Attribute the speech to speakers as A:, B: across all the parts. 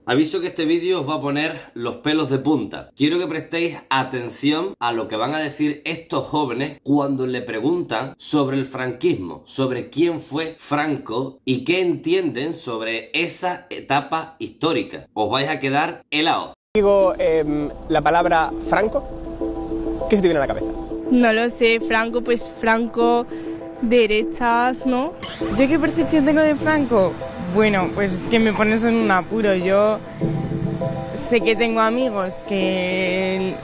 A: Aviso que este vídeo os va a poner los pelos de punta. Quiero que prestéis atención a lo que van a decir estos jóvenes cuando le preguntan sobre el franquismo, sobre quién fue Franco y qué entienden sobre esa etapa histórica. Os vais a quedar helados.
B: Digo la palabra Franco, ¿qué se te viene a la cabeza?
C: No lo sé, Franco, pues Franco, derechas, ¿no?
D: ¿Yo qué percepción tengo de Franco? Bueno, pues es que me pones en un apuro. Yo sé que tengo amigos que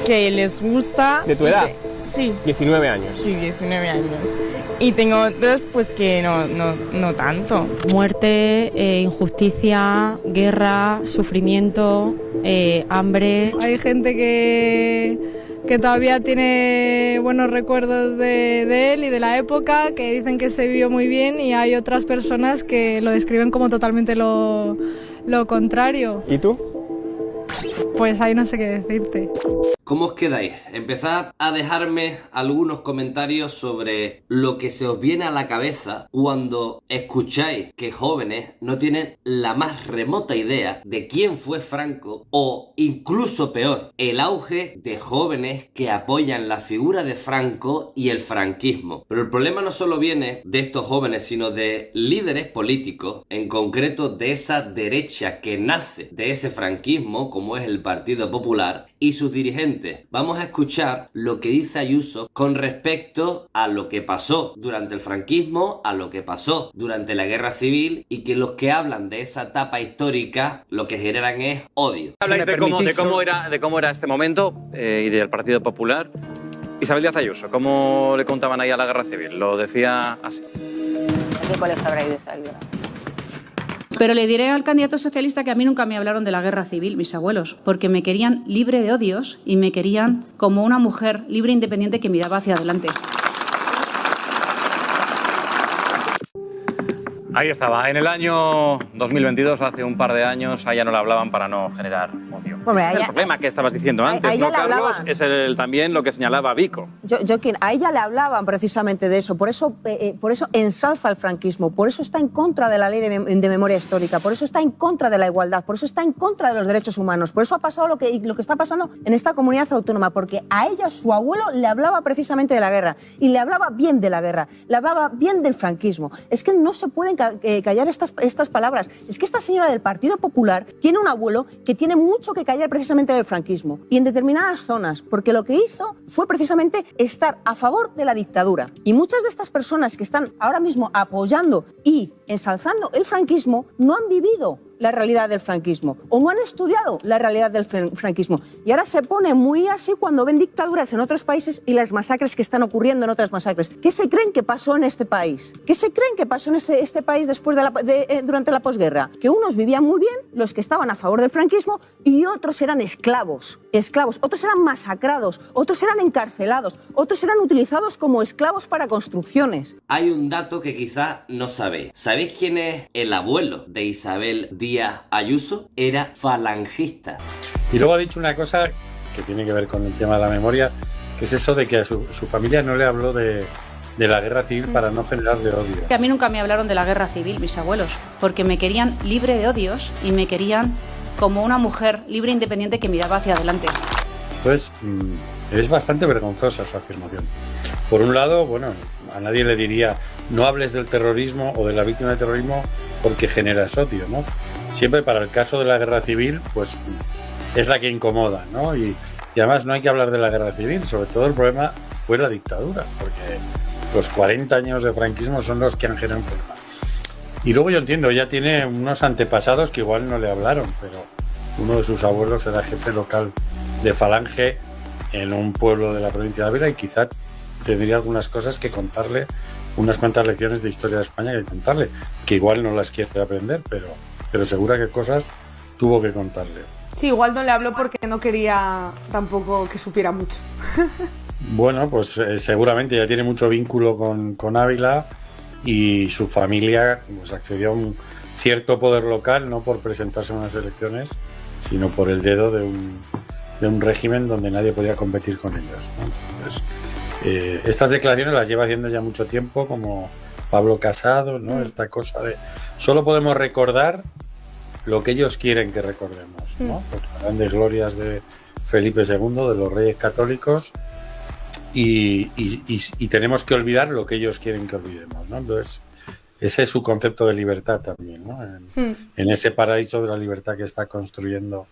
D: les gusta.
B: ¿De tu edad?
D: Sí.
B: 19 años.
D: Sí, 19 años. Y tengo otros pues que no tanto.
E: Muerte, injusticia, guerra, sufrimiento, hambre.
C: Hay gente que todavía tiene buenos recuerdos de él y de la época, que dicen que se vivió muy bien, y hay otras personas que lo describen como totalmente lo contrario.
B: ¿Y tú?
C: Pues ahí no sé qué decirte.
A: ¿Cómo os quedáis? Empezad a dejarme algunos comentarios sobre lo que se os viene a la cabeza cuando escucháis que jóvenes no tienen la más remota idea de quién fue Franco, o incluso peor, el auge de jóvenes que apoyan la figura de Franco y el franquismo. Pero el problema no solo viene de estos jóvenes, sino de líderes políticos, en concreto de esa derecha que nace de ese franquismo, como es el Partido Popular, y sus dirigentes. Vamos a escuchar lo que dice Ayuso con respecto a lo que pasó durante el franquismo, a lo que pasó durante la guerra civil, y que los que hablan de esa etapa histórica lo que generan es odio.
F: Habláis de cómo era este momento y del Partido Popular. Isabel Díaz Ayuso, ¿cómo le contaban ahí a la guerra civil? Lo decía así.
G: ¿A qué colegio habrá ido Isabel Díaz?
E: Pero le diré al candidato socialista que a mí nunca me hablaron de la guerra civil, mis abuelos, porque me querían libre de odios y me querían como una mujer libre e independiente que miraba hacia adelante.
F: Ahí estaba. En el año 2022, hace un par de años, a ella no le hablaban para no generar odio.
G: Hombre,
F: Ese es el problema que estabas diciendo antes, ¿no, Carlos? Es también lo que señalaba Vico.
G: A ella le hablaban precisamente de eso. Por eso ensalza el franquismo. Por eso está en contra de la ley de memoria histórica. Por eso está en contra de la igualdad. Por eso está en contra de los derechos humanos. Por eso ha pasado lo que está pasando en esta comunidad autónoma. Porque a ella, su abuelo, le hablaba precisamente de la guerra. Y le hablaba bien de la guerra. Le hablaba bien del franquismo. Es que no se pueden callar estas palabras. Es que esta señora del Partido Popular tiene un abuelo que tiene mucho que callar precisamente del franquismo, y en determinadas zonas, porque lo que hizo fue precisamente estar a favor de la dictadura. Y muchas de estas personas que están ahora mismo apoyando y ensalzando el franquismo no han vivido la realidad del franquismo o no han estudiado la realidad del franquismo, y ahora se pone muy así cuando ven dictaduras en otros países y las masacres que están ocurriendo en otras masacres. ¿Qué se creen que pasó en este país? ¿Qué se creen que pasó en este país después durante la posguerra? Que unos vivían muy bien, los que estaban a favor del franquismo, y otros eran esclavos, otros eran masacrados, otros eran encarcelados, otros eran utilizados como esclavos para construcciones.
A: Hay un dato que quizás no sabéis. ¿Sabéis quién es el abuelo de Isabel Díaz Ayuso? Era falangista.
H: Y luego ha dicho una cosa que tiene que ver con el tema de la memoria, que es eso de que a su familia no le habló de la guerra civil para no generarle odio.
E: Que a mí nunca me hablaron de la guerra civil, mis abuelos, porque me querían libre de odios y me querían como una mujer libre e independiente que miraba hacia adelante.
H: Pues es bastante vergonzosa esa afirmación. Por un lado, bueno, a nadie le diría no hables del terrorismo o de la víctima de terrorismo porque generas odio, ¿no? Siempre para el caso de la guerra civil, pues es la que incomoda, ¿no? Y además no hay que hablar de la guerra civil, sobre todo el problema fue la dictadura, porque los 40 años de franquismo son los que han generado un problema. Y luego yo entiendo, ella tiene unos antepasados que igual no le hablaron, pero uno de sus abuelos era jefe local de Falange en un pueblo de la provincia de Ávila y quizá tendría algunas cosas que contarle, unas cuantas lecciones de historia de España que contarle, que igual no las quiere aprender, pero segura que cosas tuvo que contarle.
I: Sí, igual no le habló porque no quería tampoco que supiera mucho.
H: Bueno, pues seguramente ya tiene mucho vínculo con Ávila y su familia pues accedió a un cierto poder local, no por presentarse en unas elecciones, sino por el dedo de un régimen donde nadie podía competir con ellos, ¿no? Entonces, estas declaraciones las lleva haciendo ya mucho tiempo, como Pablo Casado, ¿no? Esta cosa de solo podemos recordar lo que ellos quieren que recordemos, ¿no? Pues las grandes glorias de Felipe II, de los reyes católicos, y tenemos que olvidar lo que ellos quieren que olvidemos, ¿no? Entonces, ese es su concepto de libertad también, ¿no? En ese paraíso de la libertad que está construyendo,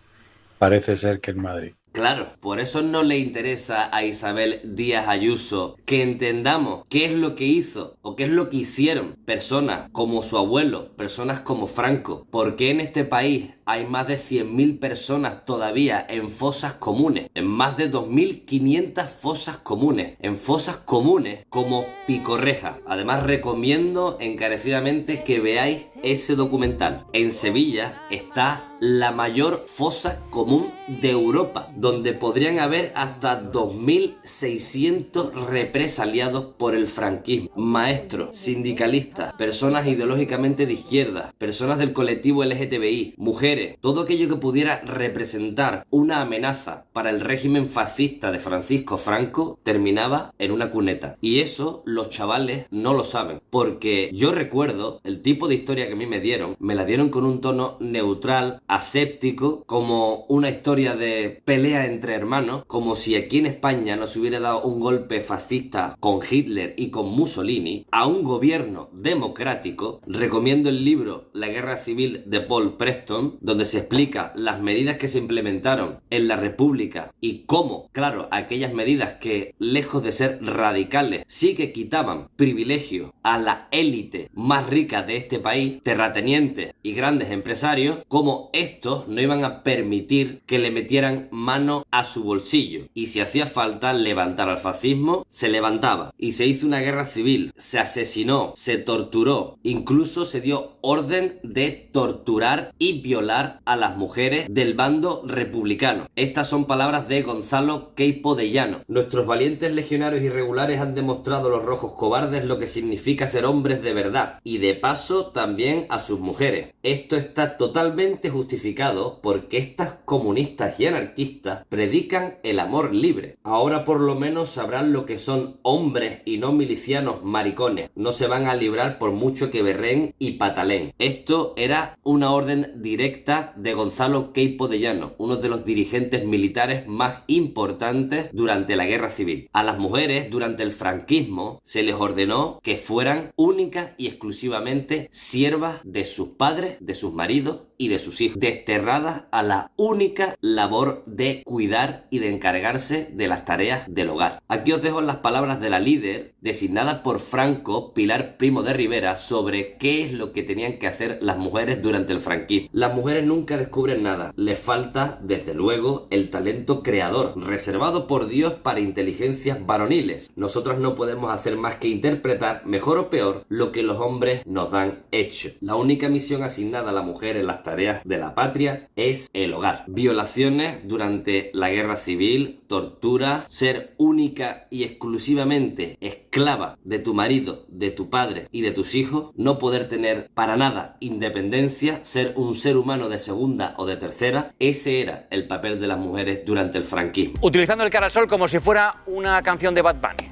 H: parece ser que en Madrid.
A: Claro, por eso no le interesa a Isabel Díaz Ayuso que entendamos qué es lo que hizo o qué es lo que hicieron personas como su abuelo, personas como Franco. Porque en este país hay más de 100.000 personas todavía en fosas comunes, en más de 2.500 fosas comunes, en fosas comunes como Picorreja. Además, recomiendo encarecidamente que veáis ese documental. En Sevilla está la mayor fosa común de Europa, donde podrían haber hasta 2.600 represaliados por el franquismo. Maestros, sindicalistas, personas ideológicamente de izquierda, personas del colectivo LGTBI, mujeres, todo aquello que pudiera representar una amenaza para el régimen fascista de Francisco Franco terminaba en una cuneta. Y eso los chavales no lo saben, porque yo recuerdo el tipo de historia que a mí me la dieron con un tono neutral, aséptico, como una historia de pelea entre hermanos, como si aquí en España nos hubiera dado un golpe fascista con Hitler y con Mussolini a un gobierno democrático. Recomiendo el libro La Guerra Civil de Paul Preston, donde se explica las medidas que se implementaron en la República y cómo, claro, aquellas medidas que, lejos de ser radicales, sí que quitaban privilegios a la élite más rica de este país, terratenientes y grandes empresarios, cómo estos no iban a permitir que le metieran mano a su bolsillo, y si hacía falta levantar al fascismo, se levantaba, y se hizo una guerra civil, se asesinó, se torturó, incluso se dio orden de torturar y violar a las mujeres del bando republicano. Estas son palabras de Gonzalo Queipo de Llano. Nuestros valientes legionarios irregulares han demostrado a los rojos cobardes lo que significa ser hombres de verdad, y de paso también a sus mujeres. Esto está totalmente justificado porque estas comunistas y anarquistas predican el amor libre. Ahora por lo menos sabrán lo que son hombres y no milicianos maricones. No se van a librar por mucho que berren y pataleen. Esto era una orden directa de Gonzalo Queipo de Llano, uno de los dirigentes militares más importantes durante la Guerra Civil. A las mujeres durante el franquismo se les ordenó que fueran únicas y exclusivamente siervas de sus padres, de sus maridos y de sus hijos, desterradas a la única labor de cuidar y de encargarse de las tareas del hogar. Aquí os dejo las palabras de la líder designada por Franco, Pilar Primo de Rivera, sobre qué es lo que tenían que hacer las mujeres durante el franquismo. Las mujeres nunca descubren nada, les falta desde luego el talento creador, reservado por Dios para inteligencias varoniles. Nosotras no podemos hacer más que interpretar, mejor o peor, lo que los hombres nos dan hecho. La única misión asignada a la mujer en las tareas de la patria es el hogar. Violaciones durante la guerra civil, tortura, ser única y exclusivamente esclava de tu marido, de tu padre y de tus hijos, no poder tener para nada independencia, ser un ser humano de segunda o de tercera. Ese era el papel de las mujeres durante el franquismo.
F: Utilizando el Carasol como si fuera una canción de Bad Bunny.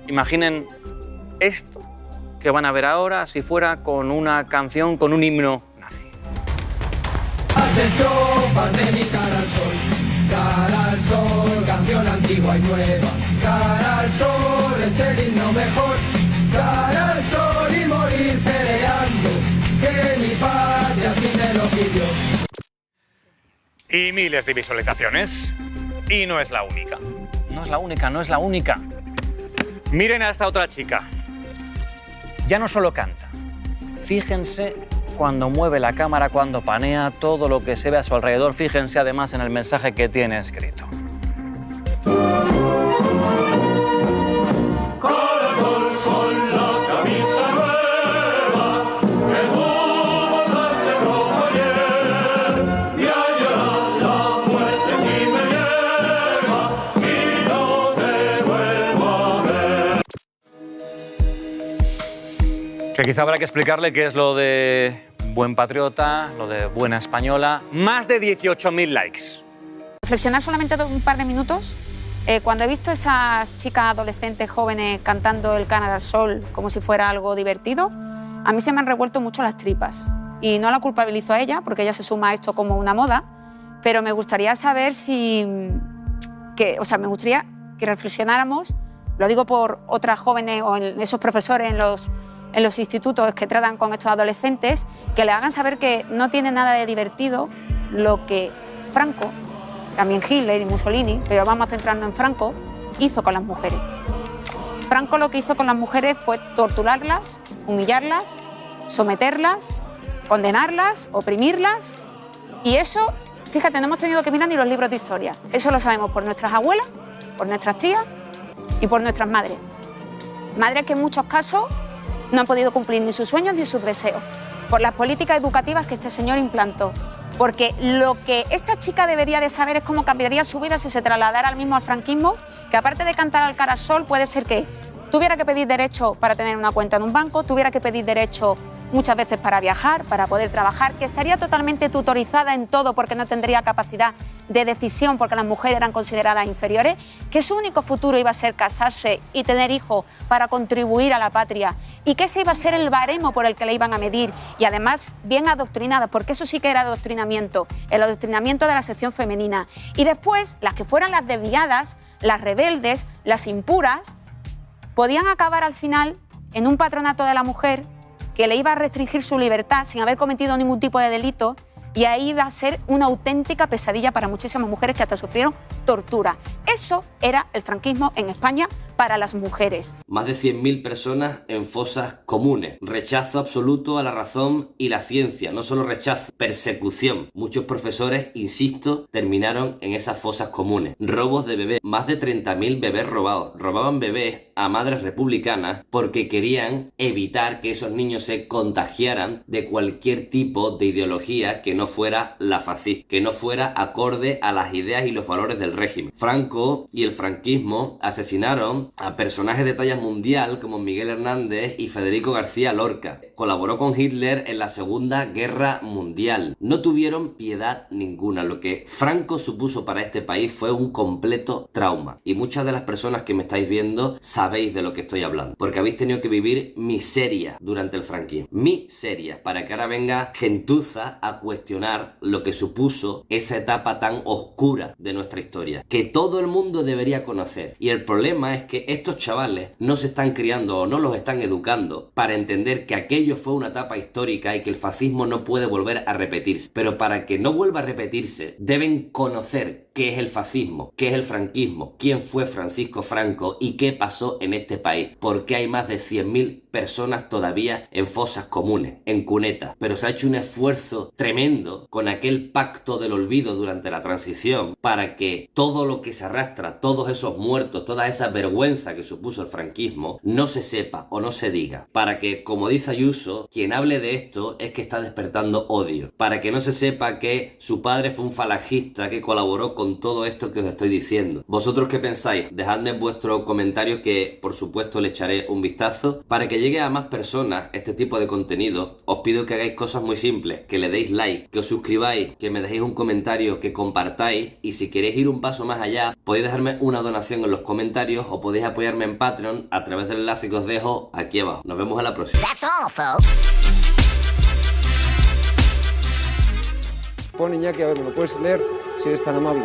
F: Imaginen esto que van a ver ahora si fuera con una canción, con un himno nazi.
J: Las estrofas de mi cara al sol, canción antigua y nueva. Cara al sol es el himno mejor. Cara al sol y morir peleando, que mi patria así me lo pidió.
F: Y miles de visualizaciones. Y no es la única. No es la única, no es la única. Miren a esta otra chica. Ya no solo canta. Fíjense cuando mueve la cámara, cuando panea, todo lo que se ve a su alrededor. Fíjense además en el mensaje que tiene escrito.
J: Corazón con la camisa nueva, que tú borraste rojo ayer, y allá la muerte si me lleva y no te vuelvo a ver.
F: Que quizá habrá que explicarle qué es lo de buen patriota, lo de buena española. Más de 18.000 likes.
K: Reflexionar solamente un par de minutos. Cuando he visto a esas chicas adolescentes jóvenes cantando el Canal al Sol como si fuera algo divertido, a mí se me han revuelto mucho las tripas. y no la culpabilizo a ella, porque ella se suma a esto como una moda, pero me gustaría saber me gustaría que reflexionáramos, lo digo por otras jóvenes o esos profesores en los institutos que tratan con estos adolescentes, que le hagan saber que no tiene nada de divertido lo que Franco, también Hitler y Mussolini, pero vamos a centrarnos en Franco, hizo con las mujeres. Franco lo que hizo con las mujeres fue torturarlas, humillarlas, someterlas, condenarlas, oprimirlas, y eso, fíjate, no hemos tenido que mirar ni los libros de historia. Eso lo sabemos por nuestras abuelas, por nuestras tías y por nuestras madres. Madres que en muchos casos no han podido cumplir ni sus sueños ni sus deseos, por las políticas educativas que este señor implantó. Porque lo que esta chica debería de saber es cómo cambiaría su vida si se trasladara al mismo al franquismo, que aparte de cantar al cara al sol, puede ser que tuviera que pedir derecho para tener una cuenta en un banco, tuviera que pedir derecho muchas veces para viajar, para poder trabajar, que estaría totalmente tutorizada en todo porque no tendría capacidad de decisión porque las mujeres eran consideradas inferiores, que su único futuro iba a ser casarse y tener hijos para contribuir a la patria y que ese iba a ser el baremo por el que le iban a medir y además bien adoctrinada, porque eso sí que era adoctrinamiento, el adoctrinamiento de la sección femenina. Y después, las que fueran las desviadas, las rebeldes, las impuras, podían acabar al final en un patronato de la mujer que le iba a restringir su libertad sin haber cometido ningún tipo de delito, y ahí iba a ser una auténtica pesadilla para muchísimas mujeres que hasta sufrieron tortura. Eso era el franquismo en España para las mujeres.
A: Más de 100.000 personas en fosas comunes. Rechazo absoluto a la razón y la ciencia. No solo rechazo, persecución. Muchos profesores, insisto, terminaron en esas fosas comunes. Robos de bebés. Más de 30.000 bebés robados. Robaban bebés a madres republicanas porque querían evitar que esos niños se contagiaran de cualquier tipo de ideología que no fuera la fascista, que no fuera acorde a las ideas y los valores del régimen. Franco y el franquismo asesinaron a personajes de talla mundial como Miguel Hernández y Federico García Lorca. Colaboró con Hitler en la Segunda Guerra Mundial. No tuvieron piedad ninguna. Lo que Franco supuso para este país fue un completo trauma. Y muchas de las personas que me estáis viendo sabéis de lo que estoy hablando, porque habéis tenido que vivir miseria durante el franquismo. Miseria, para que ahora venga gentuza a cuestionar lo que supuso esa etapa tan oscura de nuestra historia, que todo el mundo debería conocer. Y el problema es que estos chavales no se están criando o no los están educando para entender que aquello fue una etapa histórica y que el fascismo no puede volver a repetirse. Pero para que no vuelva a repetirse, deben conocer qué es el fascismo, qué es el franquismo, quién fue Francisco Franco y qué pasó en este país. Porque hay más de 100.000 personas todavía en fosas comunes, en cunetas. Pero se ha hecho un esfuerzo tremendo con aquel pacto del olvido durante la transición para que todo lo que se arrastra, todos esos muertos, toda esa vergüenza que supuso el franquismo, no se sepa o no se diga. Para que, como dice Ayuso, quien hable de esto es que está despertando odio. Para que no se sepa que su padre fue un falangista que colaboró con todo esto que os estoy diciendo. ¿Vosotros qué pensáis? Dejadme vuestro comentario que, por supuesto, le echaré un vistazo. Para que llegue a más personas este tipo de contenido, os pido que hagáis cosas muy simples, que le deis like, que os suscribáis, que me dejéis un comentario, que compartáis, y si queréis ir un paso más allá, podéis dejarme una donación en los comentarios o podéis apoyarme en Patreon a través del enlace que os dejo aquí abajo. Nos vemos en la próxima.
L: Pon, Iñaki, a ver, ¿me lo puedes leer? Si eres tan amable.